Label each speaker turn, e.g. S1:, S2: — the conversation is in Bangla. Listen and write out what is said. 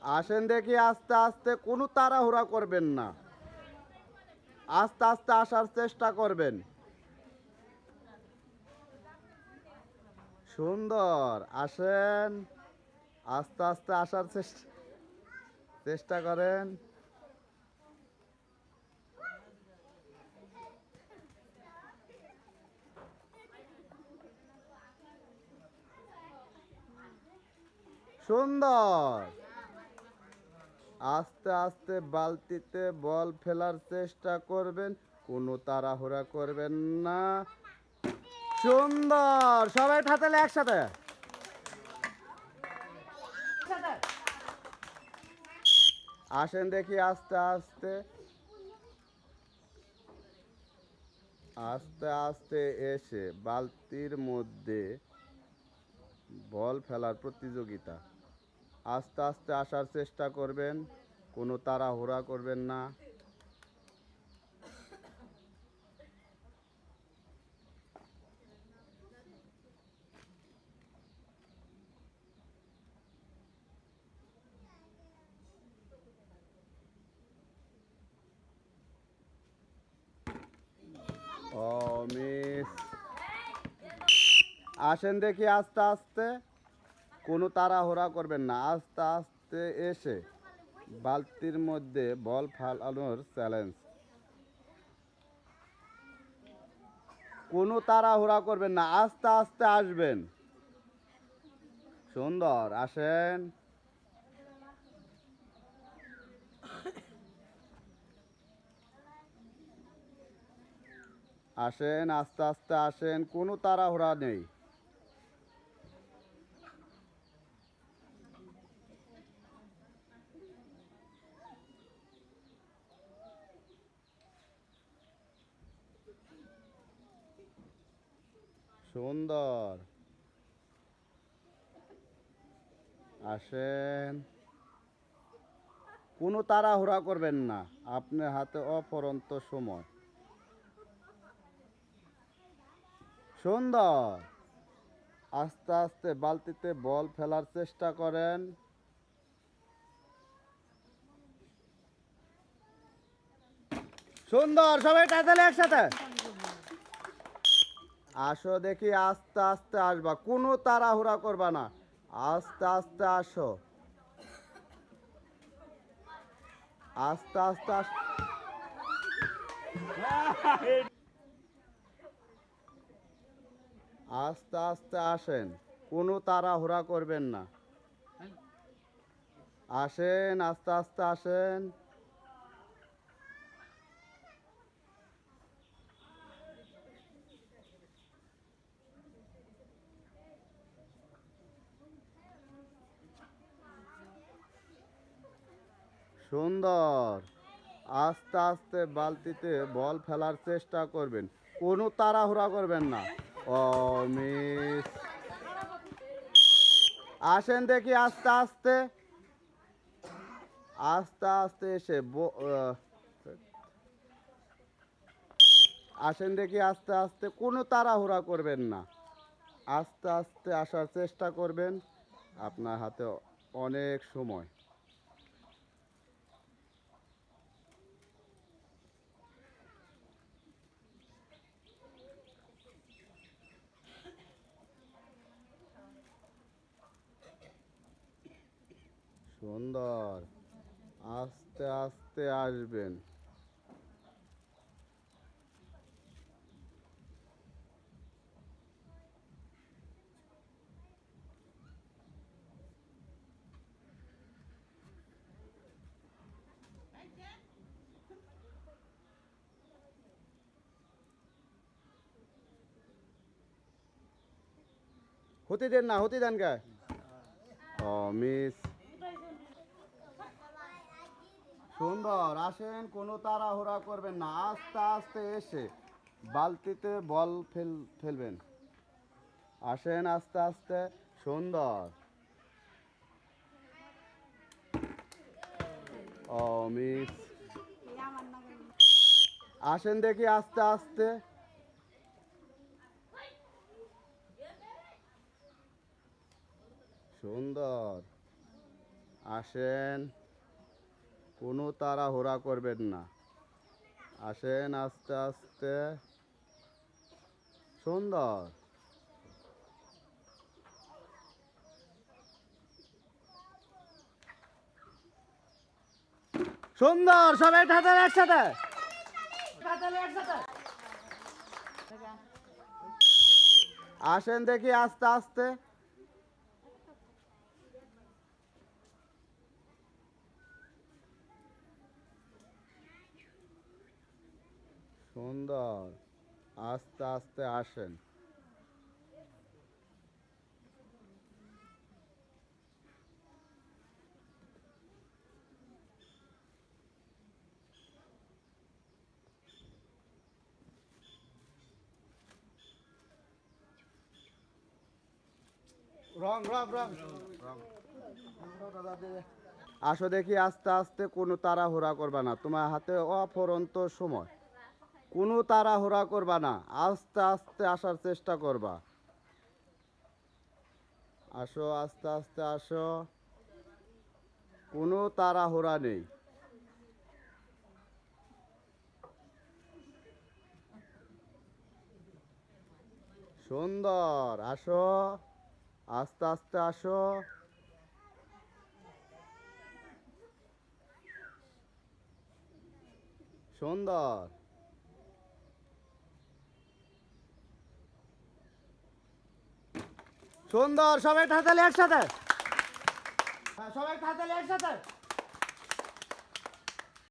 S1: আসেন দেখি আস্তে আস্তে, কোনো তাড়াহুড়া করবেন না, আস্তে আস্তে আসার চেষ্টা করবেন। সুন্দর, আসেন, আস্তে আস্তে আসার চেষ্টা করেন। সুন্দর, আস্তে আস্তে বালতিতে বল ফেলার চেষ্টা করবেন, কোনো তাড়াহুড়া করবেন না। সুন্দর, সবাই হাতালে একসাথে। আসেন দেখি আস্তে আস্তে, আস্তে আস্তে এসে বালতির মধ্যে বল ফেলার প্রতিযোগিতা। আস্তে আস্তে আসার চেষ্টা করবেন, কোনো তাড়াহুড়া করবেন না। ও মিস, আসেন দেখি আস্তে আস্তে, কোনো তাড়াহুড়া করবেন না, আস্তে আস্তে এসে বালতির মধ্যে বল ফেলানোর চ্যালেঞ্জ। কোনো তাড়াহুড়া করবেন না, আস্তে আস্তে আসবেন। সুন্দর, আসেন, আসেন, আস্তে আস্তে আসেন, কোনো তাড়াহুড়া নেই। সুন্দর, আসেন, কোনো তাড়াহুড়া করবেন না, আপনার হাতে অফুরন্ত সময়। সুন্দর, আস্তে আস্তে বালতিতে বল ফেলার চেষ্টা করেন। সুন্দর, সবাই তাহলে একসাথে আসো দেখি, আস্তে আস্তে আসবা, কোনো তাড়াহুড়া করবা না, আস্তে আস্তে আসো, আস্তে আস্তে আস্তে আস্তে আসেন, কোনো তাড়াহুড়া করবেন না। আসেন, আস্তে আস্তে আসেন। সুন্দর, আস্তে আস্তে বালতিতে বল ফেলার চেষ্টা করবেন, কোনো তাড়াহুড়া করবেন না। ও মিস, আসেন দেখি আস্তে আস্তে, আস্তে আস্তে এসে আসেন দেখি আস্তে আস্তে, কোনো তাড়াহুড়া করবেন না, আস্তে আস্তে আসার চেষ্টা করবেন, আপনার হাতে অনেক সময়। সুন্দর, আস্তে আস্তে আসবেন। হতে দেন না, হতে দেন কে। ও মিস, সুন্দর, আসেন, কোনো তাড়াহুড়া করবেন না, আস্তে আস্তে এসে বালতিতে বল ফেলবেন। আসেন আস্তে আস্তে। সুন্দর, ও মিস, আসেন দেখি আস্তে আস্তে। সুন্দর, আসেন, কোনো তাড়াহুড়া করবেন না। আসেন আস্তে আস্তে। সুন্দর। সুন্দর, সবাই হাতালে একসাথে। আসেন দেখি আস্তে আস্তে। সুন্দর, আস্তে আস্তে আসেন। আসো দেখি আস্তে আস্তে, কোনো তাড়াহুড়া করবা না, তোমার হাতে অফুরন্ত সময়। কোনো তাড়াহুড়া করবা না, আস্তে আস্তে আসার চেষ্টা করবা। আসো আস্তে আস্তে আসো, কোনো তাড়াহুড়া নেই। সুন্দর, আসো আস্তে আস্তে আসো। সুন্দর। সুন্দর, সবাই হাতালে একসাথে। সবাই হাতালে একসাথে।